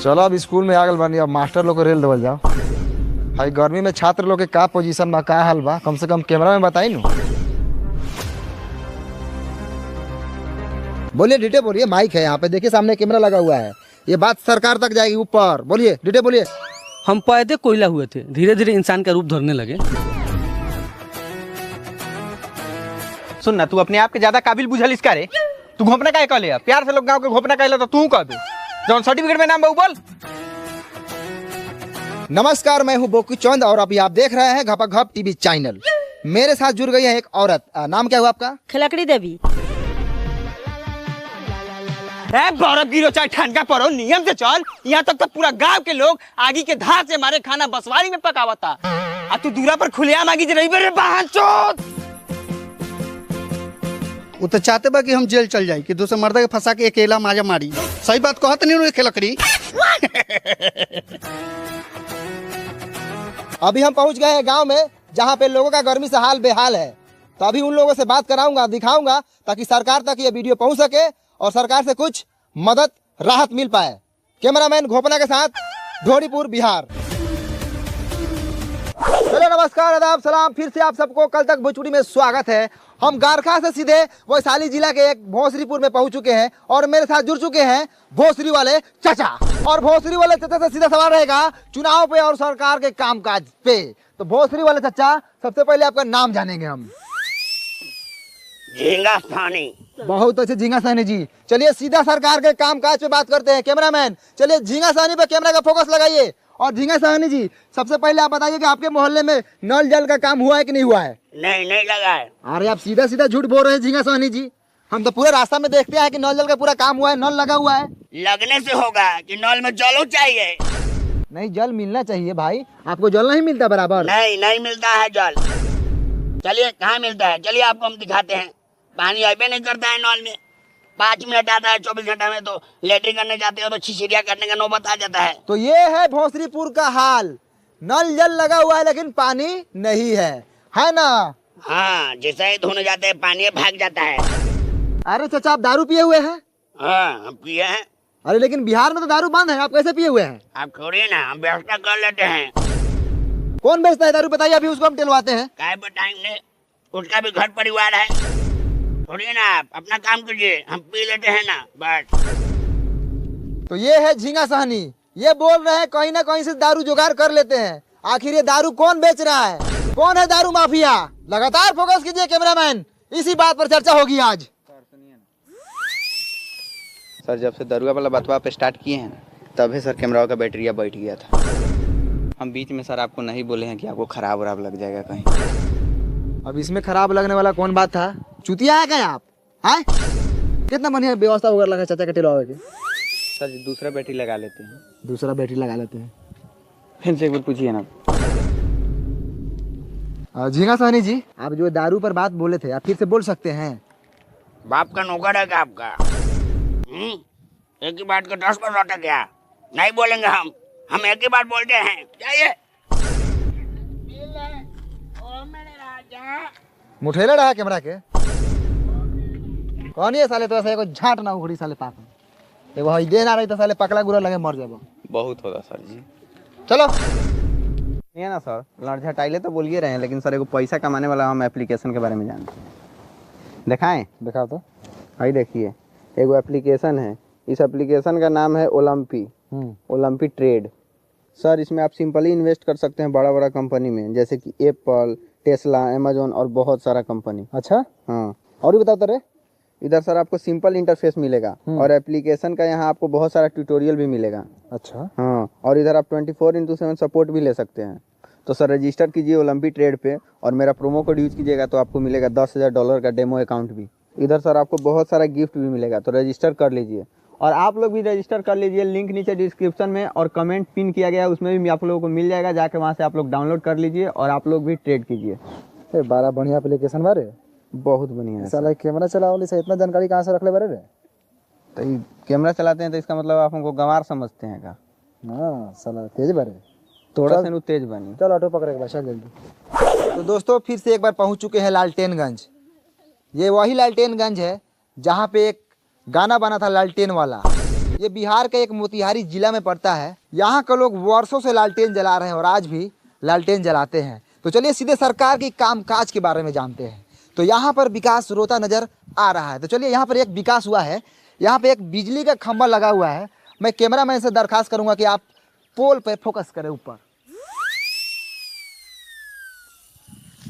चलो अब स्कूल में आगल बनी, अब मास्टर लोग को रेल देवल जाओ। भाई गर्मी में छात्र लोग के का पोजीशन बा, का हाल बा, कम से कम कैमरा में बताई नु। बोलिए डिटे बोलिए, माइक है यहाँ पे, देखिए सामने कैमरा लगा हुआ है, ये बात सरकार तक जाएगी ऊपर। बोलिए डिटे बोलिए। हम पैदे कोयला हुए थे, धीरे धीरे इंसान का रूप धरने लगे। सुन ना, तू अपने आप के ज्यादा काबिल बुझल इसका रे। तू घोपना काहे कहले? प्यार से लोग गांव के घोपना कहले तो तू कह दे। जौन सर्टिफिकेट में नाम बा बोल। नमस्कार, मैं हूँ बोकू चंद और अभी आप देख रहे हैं घपा घप टीवी चैनल। मेरे साथ जुड़ गई है एक औरत, नाम क्या हुआ आपका? खिलकड़ी देवी। बर्फ गिरो चाहे ठंडा पड़ो, नियम से चल। यहाँ तक तो पूरा गांव के लोग आगी के धार से मारे खाना बसवारी में पकावता, आ तू दूरा पर खुलेआम आगी जे रही बे बहन चोद। वो तो चाहते बा कि हम जेल चल जाए कि दूसरे मर्द के फंसा के अकेला माजा मारी। सही बात कहत नहीं खिलकड़ी। अभी हम पहुंच गए हैं गांव में, जहां पे लोगों का गर्मी से हाल बेहाल है। तो अभी उन लोगों से बात कराऊंगा, दिखाऊंगा, ताकि सरकार तक ये वीडियो पहुंच सके और सरकार से कुछ मदद राहत मिल पाए। कैमरामैन घोपना के साथ ढोरीपुर बिहार। हेलो नमस्कार आदाब सलाम, फिर से आप सबको कल तक भोजपुरी में स्वागत है। हम गारखा से सीधे वैशाली जिला के एक भोसरीपुर में पहुंच चुके हैं और मेरे साथ जुड़ चुके हैं भोसरी वाले चाचा। और भोसरी वाले चाचा से सीधा सवाल रहेगा चुनाव पे और सरकार के कामकाज पे। तो भोसरी वाले चाचा, सबसे पहले आपका नाम जानेंगे हम। झींगा सानी। बहुत अच्छे झींगा सानी जी। चलिए सीधा सरकार के कामकाज पे बात करते हैं। कैमरामैन चलिए झींगा सानी पे कैमरा का फोकस लगाइए। और झींगा सानी जी, सबसे पहले आप बताइए कि आपके मोहल्ले में नल जल का काम हुआ है कि नहीं हुआ है? नहीं लगा है। अरे आप सीधा सीधा झूठ बोल रहे हैं झींगा सानी जी। हम तो पूरे रास्ता में देखते हैं कि नल जल का पूरा काम हुआ है, नल लगा हुआ है। लगने से होगा कि नल में जल चाहिए। नहीं, जल मिलना चाहिए भाई, आपको जल नहीं मिलता बराबर? नहीं मिलता है जल। चलिए कहाँ मिलता है, चलिए आपको हम दिखाते हैं। पानी अबे नहीं करता है नल में। 5 मिनट आता है 24 घंटा में, तो लेटरिन करने जाते हो तो छिछिरिया करने का नौबत आ जाता है। तो ये है भोसरीपुर का हाल। नल जल लगा हुआ है लेकिन पानी नहीं है ना? हाँ, जैसे ही धोने जाते हैं पानी भाग जाता है। अरे चाचा, आप दारू पिए हुए हैं? हाँ, हम पिए हैं। अरे लेकिन बिहार में तो दारू बंद है, आप कैसे पिए हुए हैं? आप छोड़िए ना, हम व्यवस्था कर लेते हैं। कौन बेचता है दारू बताइए, अभी उसको हम टिलवाते हैं। काय बताएंगे, उसका भी घर परिवार है। छोड़िए ना, आप अपना काम कीजिए, हम पी लेते हैं ना बस। तो ये है झींगा सहनी, ये बोल रहे हैं कहीं ना कहीं से दारू जुगाड़ कर लेते हैं। आखिर ये दारू कौन बेच रहा है, कौन है दारू माफिया? लगातार फोकस कीजिए कैमरामैन, इसी बात पर चर्चा होगी आज। सर जब से दरुआ वाला बतवा पे स्टार्ट किए हैं तभी सर कैमरा का बैटरिया बैठ गया था। हम बीच में सर आपको नहीं बोले हैं कि आपको खराब वराब लग जाएगा कहीं। अब इसमें खराब लगने वाला कौन बात था? चुतिया है क्या आप? हैं? कितना बढ़िया व्यवस्था वगैरह लगा चाचा के टिलवावे के। सर जी दूसरा बैटरी लगा लेते हैं। दूसरा बैटरी लगा लेते हैं। फिर से एक बार पूछिए ना। झींगा सहनी जी, आप जो दारू पर बात बोले थे, आप फिर से बोल सकते हैं? बाप का नौकर है क्या आपका? एक ही बात को 10 बार लौटा क्या? नहीं बोलेंगे हम एक ही बात बोलते हैं। जाइए। मुठेला रहा कैमरा के कौन है साले? तो ऐसा एगो झाट ना उखड़ी साले पाप एगो हई दे ना रही तो साले पकड़ा गुरा लगे मर जाबो। बहुत होगा सर जी। चलो नहीं है ना सर, लड़ झटाइले तो बोलिए रहे हैं, लेकिन सर एगो पैसा कमाने वाला हम एप्लीकेशन के बारे में जानते हैं। दिखाएं? दिखाओ तो। भाई देखिए, एगो एप्लीकेशन है, इस एप्लीकेशन का नाम है ओलंपी ट्रेड। सर इसमें आप सिंपली इन्वेस्ट कर सकते हैं बड़ा कंपनी में, जैसे कि एप्पल, टेस्ला, अमेजोन और बहुत सारा कंपनी। अच्छा हाँ, और भी बताओ तो रे। इधर सर आपको सिंपल इंटरफेस मिलेगा और एप्लीकेशन का यहाँ आपको बहुत सारा ट्यूटोरियल भी मिलेगा। अच्छा हाँ, और इधर आप 24/7 सपोर्ट भी ले सकते हैं। तो सर रजिस्टर कीजिए ओलंपी ट्रेड पे और मेरा प्रोमो कोड यूज कीजिएगा तो आपको मिलेगा $10,000 का डेमो अकाउंट भी। इधर सर आपको बहुत सारा गिफ्ट भी मिलेगा, तो रजिस्टर कर लीजिए। और आप लोग भी रजिस्टर कर लीजिए, लिंक नीचे डिस्क्रिप्शन में और कमेंट पिन किया गया है, उसमें भी आप लोगों को मिल जाएगा। जाके वहाँ से आप लोग डाउनलोड कर लीजिए और आप लोग भी ट्रेड कीजिए। बड़ा बढ़िया एप्लीकेशन बारे, बहुत बढ़िया है। साला कैमरा चलाओ से इतना जानकारी कहाँ से रख ले बारे रे? तो ये कैमरा चलाते हैं तो इसका मतलब आप हमको गंवार समझते हैं का? हाँ साला तेज बारे, थोड़ा सा तेज बनी। चल ऑटो पकड़े के चल जल्दी। तो दोस्तों फिर से एक बार पहुंच चुके हैं लालटेनगंज। ये वही लालटेनगंज है जहाँ पे एक गाना बना था लालटेन वाला। ये बिहार के एक मोतिहारी जिला में पड़ता है। यहाँ के लोग वर्षों से लालटेन जला रहे हैं और आज भी लालटेन जलाते हैं। तो चलिए सीधे सरकार की कामकाज के बारे में जानते हैं। तो यहाँ पर विकास रोता नजर आ रहा है। तो चलिए यहाँ पर एक विकास हुआ है। यहाँ पे एक बिजली का खंभा लगा हुआ है। मैं कैमरामैन से दरखास्त करूंगा कि आप पोल पे फोकस करें ऊपर।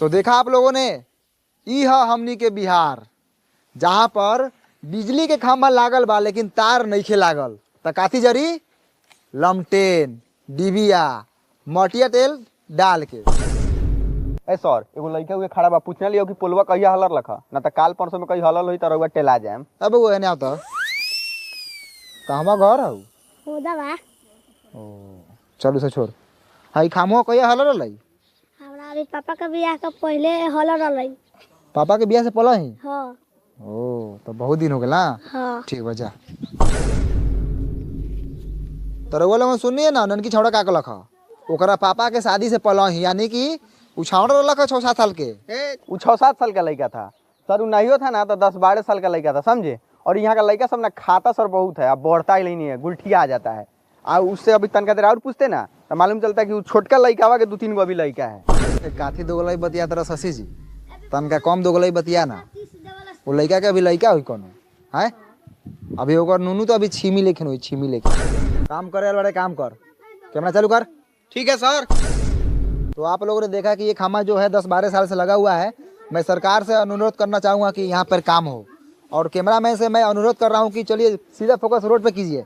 तो देखा आप लोगों ने, ई है हमनी के बिहार, जहाँ पर बिजली के खंभा लागल बा लेकिन तार नइखे लागल। त काथी जरी, लमटेन, डिबिया, मटिया तेल डाल के। ए सर, एगो लड़का हुए खड़ा बा, पूछने लियो कि पुलवा कहिया हलर लखा, ना तो काल परसों में कहीं हलल होई त रउआ टेला जाएम। अब वो एने आवता कहवा घर हऊ? होदा बा। चलो से छोड़। हाई खामो कहिया हलर लई? हमरा अभी पापा का बियाह का पहले हल रहलै। पापा के बियाह से पहले ही? हां। ओ तो बहुत दिन हो गए ना। हां ठीक बजा। तो रउआ लोगन सुनिए ना, ननकी छौड़ा का लखा ओकरा पापा के शादी से पहले ही, यानी कि उ छौड़ा लखा 6-7 साल के। वो 6-7 साल का लड़का था सर, वो नहीं था ना तो 10-12 साल का लड़का था, समझे। और यहाँ का लड़का सब ना खाता सर बहुत है, अब बढ़ता ही नहीं है, गुलठिया आ जाता है। और उससे अभी तनका देर और पूछते ना तो मालूम चलता है कि वो छोटका लड़का हुआ के 2-3 गो अभी लड़का है। काथी दोगलाई बतिया तरह शशि जी, तनका कम दोगलाई बतिया ना। वो लड़का के अभी लड़का हुई कौन है? अभी ओकर नूनू तो अभी छीमी लेखिन हुई, छीमी लेखिन। काम करे बड़े काम कर, कैमरा चालू कर। ठीक है सर। तो आप लोगों ने देखा कि ये खामा जो है 10-12 साल से लगा हुआ है। मैं सरकार से अनुरोध करना चाहूँगा कि यहाँ पर काम हो, और कैमरामैन से मैं अनुरोध कर रहा हूँ कि चलिए सीधा फोकस रोड पे कीजिए,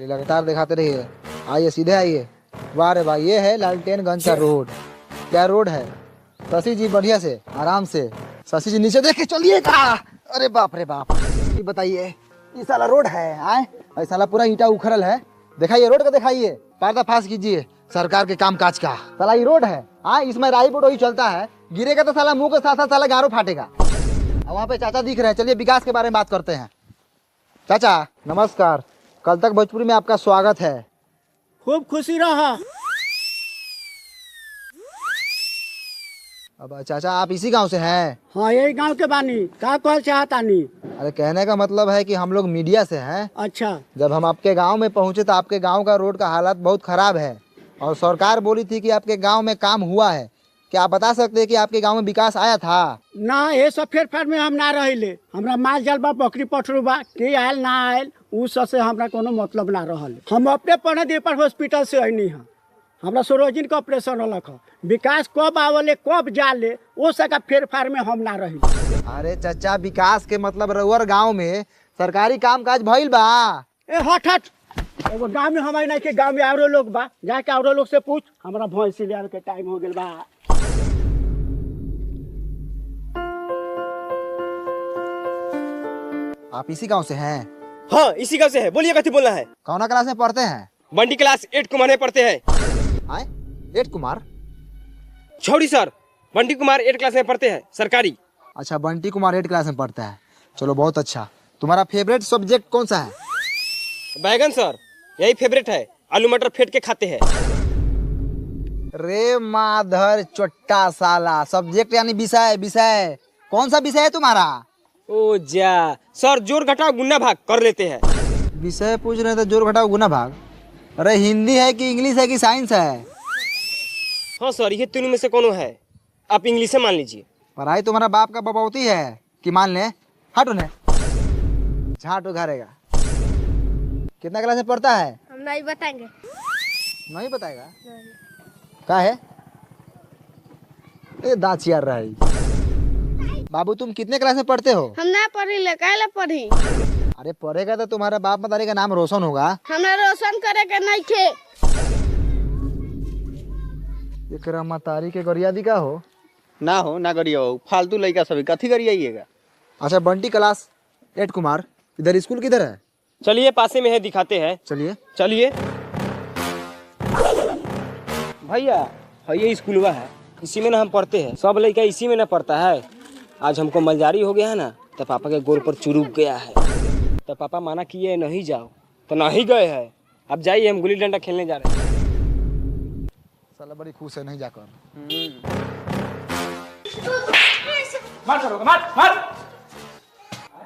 लगातार दिखाते रहिए। आइए सीधे आइए। वाह रे भाई, ये है लालटेनगंज का रोड। क्या रोड है शशि जी? बढ़िया से आराम से शशि जी नीचे देख के चलिएगा। अरे बाप रे बाप, ये बताइए ये साला रोड है? आए ये साला पूरा ईंटा उखड़ल है। दिखाइए रोड का, दिखाइए, पर्दाफाश कीजिए सरकार के काम काज का। साला ये रोड है, हाँ इसमें राई बोट चलता है, गिरेगा तो साला मुंह के साथ साथ साला गारो फाटेगा। वहाँ पे चाचा दिख रहे हैं। चलिए विकास के बारे में बात करते हैं। चाचा नमस्कार, कल तक भोजपुरी में आपका स्वागत है। खूब खुशी रहा। अब चाचा आप इसी गांव से हैं? हाँ यही गांव के बानी। का कहल चाहतानी? अरे कहने का मतलब है कि हम लोग मीडिया से हैं। अच्छा। जब हम आपके गांव में पहुंचे तो आपके गांव का रोड का हालत बहुत खराब है, और सरकार बोली थी कि आपके गांव में काम हुआ है। क्या आप बता सकते हैं कि आपके गांव में विकास आया था? ना ये सब फेर में हम ना रहिले। हमरा माल जाल बा, बकरी पठरू बा, के आयल ना आयल उ सब से हमरा कोनो मतलब ना रहल। हम अपने पढ़े दे पर हॉस्पिटल से अइनी है। हमरा सरोजिन का ऑपरेशन होलक। विकास कब आवले कब जाले वो सका फेर में हम ना रही। अरे चाचा, विकास के मतलब रउअर गांव में सरकारी काम काज भइल बा? ए हट हट, एगो गांव में हमारे नहीं के गांव में औरो लोग बा, जाके औरो लोग से पूछ। हमरा भैंसी ले के टाइम हो गेल बा। आप इसी गांव से हैं? हाँ इसी गाँव से है। बोलिए कथी बोलना है? कौना क्लास में पढ़ते हैं? बंटी क्लास 8 कुमार में पढ़ते हैं। आए 8 कुमार? छोड़ी सर, बंटी कुमार 8 क्लास में पढ़ते हैं, सरकारी। अच्छा, बंटी कुमार 8 क्लास में पढ़ता है। चलो बहुत अच्छा। तुम्हारा फेवरेट सब्जेक्ट कौन सा है? बैगन सर, यही फेवरेट है। आलू मटर फेंट के खाते हैं। रे माधर चोट्टा साला, सब्जेक्ट यानी विषय। विषय कौन सा विषय है तुम्हारा? ओ जा सर, जोड़ घटाव गुना भाग कर लेते हैं। विषय पूछ रहे थे, जोड़ घटाव गुना भाग। अरे हिंदी है कि इंग्लिश है कि साइंस है? हाँ सर, ये तीनों में से कोनो है, आप इंग्लिश से मान लीजिए। पढ़ाई तुम्हारा बाप का बबौती है कि मान ले? हटो ने झाट उघारेगा। कितना क्लास में पढ़ता है? हम नहीं बताएंगे। नहीं बताएगा? क्या है? ए दांत चियार रहा है। बाबू तुम कितने क्लास में पढ़ते हो? हम ना पढ़ी ले, काहे पढ़ी? अरे पढ़ेगा तो तुम्हारा बाप मतारी का नाम रोशन होगा। हमरा रोशन करे के नहीं खे। एकरा मतारी के गरियादी का हो? ना हो ना करिए, फालतू लड़का सभी कथी करिएगा। अच्छा, बंटी क्लास 8 कुमार, इधर स्कूल किधर है? चलिए पासे में है, दिखाते हैं। चलिए चलिए भैया, ये स्कूलवा है, इसी में ना हम पढ़ते हैं। सब लड़का इसी में ना पढ़ता है। आज हमको मलजारी हो गया है ना, तो पापा के गोल पर चुरुक गया है। तो पापा माना किए नहीं जाओ, तो नहीं गए हैं। अब जाइए, हम गुल्ली डंडा खेलने जा रहे हैं। साला बड़ी खुश है नहीं जाकर।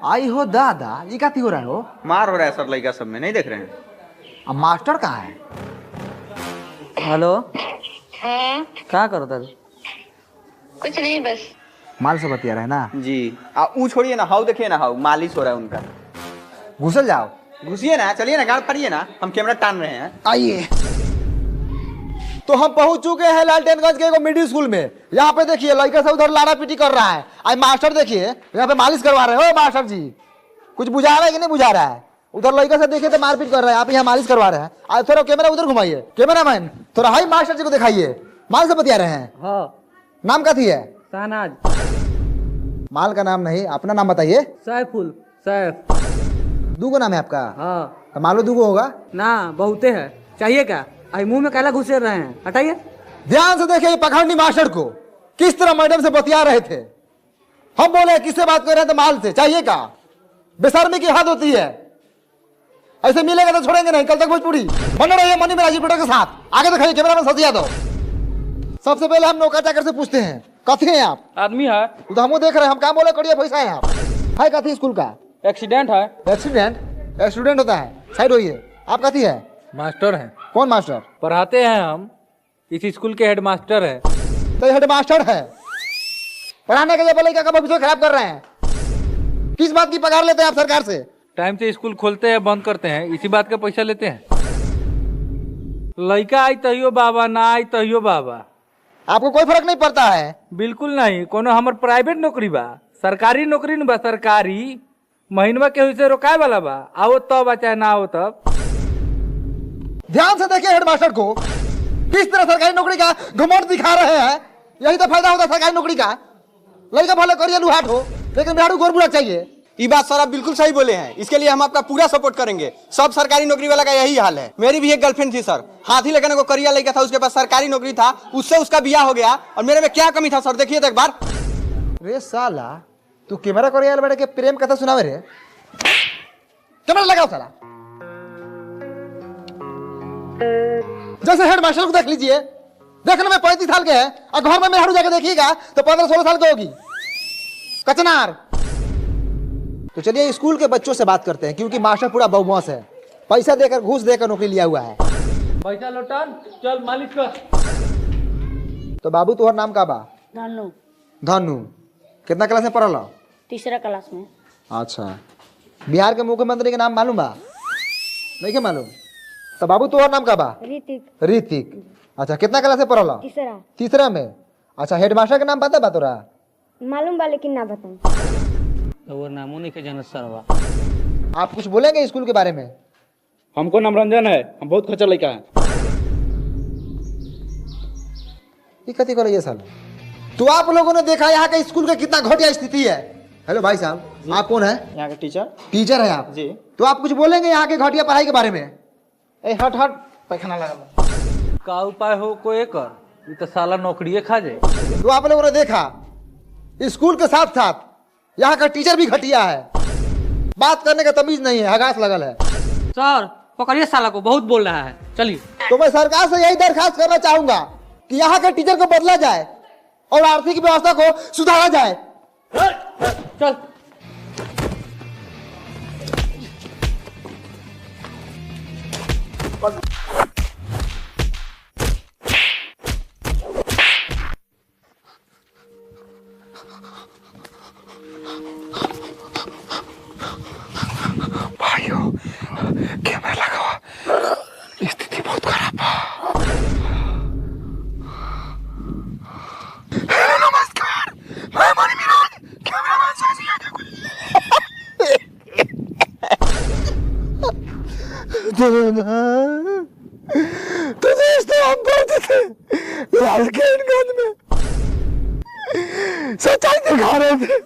आई हो दादा, ये क्या हो रहा है? हो मार हो रहा है सर लड़का सब में, नहीं देख रहे हैं? अब मास्टर कहाँ है? हेलो, क्या करो दादू? कुछ नहीं, बस माल से बतिया रहे ना जी। ऊ छोड़िए ना, हाउ देखिए ना, हाउ मालिश हो रहा है उनका। घुसल जाओ। घुसिए ना, चलिए ना, गाड़ फाड़िए ना, हम कैमरा टान रहे हैं। आइए। तो हम पहुंच चुके हैं लालटेनगंज के एक मिडिल स्कूल में। यहाँ पे देखिए लड़का सब उधर लाड़ा पीटी कर रहा है। आज मास्टर देखिए यहाँ पे मालिश करवा रहे हो। मास्टर जी कुछ बुझा रहा है कि नहीं बुझा रहा है? उधर लड़का से देखिए तो मारपीट कर रहा है, आप यहाँ मालिश करवा रहे हैं। आज थोड़ा कैमरा उधर घुमाइए, कैमरा मैन थोड़ा हाई मास्टर जी को दिखाइए। माल से बतिया रहे हैं। हाँ, नाम का थी है? शहनाज। माल का नाम नहीं, अपना नाम बताइए। सैफुल, सैफ। दूगो नाम है आपका? हाँ। तो मालो दूगो होगा ना, बहुते है। चाहिए क्या? आई मुंह में काला घुसे रहे हैं, हटाइए। ध्यान से देखिए पखंडी मास्टर को किस तरह मैडम से बतिया रहे थे। हम बोले किससे बात कर रहे थे? माल से। चाहिए का? बेशर्मी की हद होती है। ऐसे मिलेगा तो छोड़ेंगे नहीं। कल तक भोजपुरी बने रहिए मनी में राजीव के साथ। आगे दिखाइए, कैमरा में सतिया दो। सबसे पहले हम नौका चाकर से पूछते हैं, कथी हैं आप? आदमी है, तो हम देख रहे हैं, हम काम बोले करिए पैसा है आप। हाय कथी स्कूल का? एक्सीडेंट है। एक्सीडेंट? स्टूडेंट होता है, साइड होइए। आप कथी है? मास्टर हैं। कौन मास्टर? पढ़ाते हैं हम, इस स्कूल के हेडमास्टर है। तो हेडमास्टर है, पढ़ाने के लिए लड़का का भविष्य खराब कर रहे हैं। किस बात की पगार लेते हैं आप सरकार से? टाइम से स्कूल खोलते हैं, बंद करते हैं, इसी बात का पैसा लेते हैं। लड़का आई तहियो बाबा, ना आई तहियो बाबा। आपको कोई फर्क नहीं पड़ता है? बिल्कुल नहीं। कोनो हमर प्राइवेट नौकरी बा, सरकारी नौकरी न बा। सरकारी महीनवा के से रोकाए वाला बा। आओ तब आ चाहे ना आओ तब। ध्यान से देखिए हेडमास्टर को किस तरह सरकारी नौकरी का घमंड दिखा रहे हैं। यही तो फायदा होता है सरकारी नौकरी का। लड़का भले करिए लुहाट हो, लेकिन बिहारू गोर बुरा चाहिए। ये बात सर आप बिल्कुल सही बोले हैं। इसके लिए हम आपका पूरा सपोर्ट करेंगे। सब सरकारी नौकरी वाला का यही हाल है। मेरी भी एक गर्लफ्रेंड थी सर, हाथी लेकर को करिया लड़का था, उसके पास सरकारी नौकरी था, उससे उसका ब्याह हो गया। और मेरे में क्या कमी था सर, देखिए तो एक बार। रे साला तू कैमरा करिया बैठ के प्रेम कथा सुनावे रे। कैमरा लगाओ साला। जैसे हेडमास्टर को देख लीजिए, देखने में 35 साल के हैं और घर में मेहरारू जाके देखिएगा तो 15-16 साल की होगी। कचनार। तो चलिए स्कूल के बच्चों से बात करते हैं, क्योंकि मास्टर पूरा बदमाश है। पैसा देकर घूस देकर नौकरी लिया हुआ है। पैसा लौटान, चल मालिश कर। तो बाबू तुम्हारा नाम का बा? धनु। धनु। कितना क्लास में पढ़ल? तीसरा क्लास में। अच्छा। बिहार के मुख्यमंत्री के नाम मालूम बा? नहीं के मालूम? तो बाबू तुम्हारा नाम का बा? ऋतिक। ऋतिक। अच्छा, कितना क्लास में पढ़ल? तीसरा। तीसरा में। अच्छा, हेडमास्टर का नाम पता बा तोरा? मालूम बा लेकिन ना बताऊं। तो वो नामों नहीं के जानत सरवा। आप कुछ बोलेंगे स्कूल के बारे में? हमको नाम रंजन है, हम बहुत खर्चा लड़का है। ये कथी कर ये साल? तो आप लोगों ने देखा यहाँ के स्कूल का कितना घटिया स्थिति है। हेलो भाई साहब, आप कौन है? यहाँ के टीचर। टीचर है आप जी। तो आप कुछ बोलेंगे यहाँ के घटिया पढ़ाई के बारे में? हट हट, पैखाना लगा। का उपाय हो कोई कर, ये तो साला नौकरी खा जाए। तो आप लोगों ने देखा स्कूल के साथ साथ यहाँ का टीचर भी घटिया है। बात करने का तमीज नहीं है, हगास लगल है। सर पकड़िए साला को, बहुत बोल रहा है। चलिए। तो मैं सरकार से यही दरखास्त करना चाहूंगा कि यहाँ के टीचर को बदला जाए और आर्थिक व्यवस्था को सुधारा जाए। चल। भाइयों कैमरा लगा हुआ, स्थिति बहुत खराब है। हेलो नमस्कार, मैं मनी मिराज, कैमरामैन साजी यादव। तो दोस्तों हम पढ़ते थे लालटेनगंज में, सच्चाई दिखा रहे थे।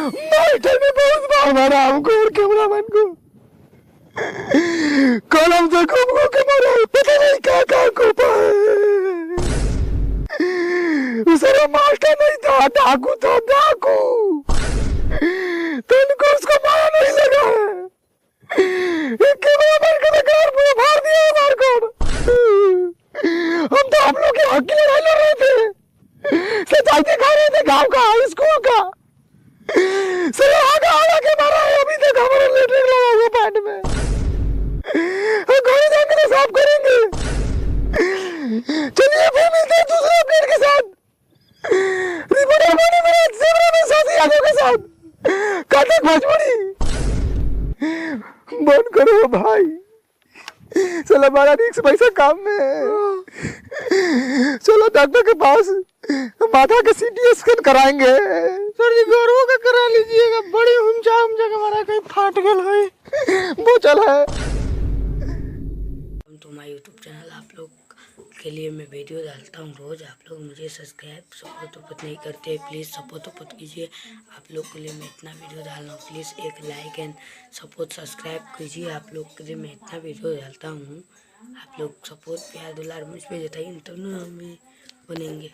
मास्टर ने बहुत बार मारा हमको और कैमरामैन को, कलम से घूम के मारा, पता नहीं क्या को पाए। उसरा मास्टर नहीं था, डाकू था, डाकू। तो उनको उसको मारा नहीं लगा है। एक कैमरामैन का घर पूरा फाड़ दिया है मार कर। हम तो हम लोग के हक की लड़ाई लड़ रहे थे, सच्चाई दिखा रहे थे गाँव का, स्कूल का। सर आगे आप करेंगे। चलिए फिर मिलते हैं दूसरे अपडेट के साथ। रिपोर्टर बने मेरे कैमरा में साथी यादव के साथ। कल तक भोजपुरी बंद करो भाई, चलो हमारा रिक्स पैसा काम में है। चलो डॉक्टर के पास, माथा का सीटी स्कैन कराएंगे। सर जी गौरव का करा लीजिएगा, बड़ी हुमचा हमारा कहीं फाट गल है। वो चल है तो हमारे यूट्यूब चैनल आप लोग के लिए मैं वीडियो डालता हूँ रोज़। आप लोग मुझे सब्सक्राइब सपोर्ट नहीं करते, प्लीज़ सपोर्ट कीजिए। आप लोग के लिए मैं इतना वीडियो डाल रहा हूँ, प्लीज़ एक लाइक एंड सपोर्ट सब्सक्राइब कीजिए। आप लोग के लिए मैं इतना वीडियो डालता हूँ, आप लोग सपोर्ट प्यार दुलार मुझ पर जताइए, तब ना हम भी बनेंगे।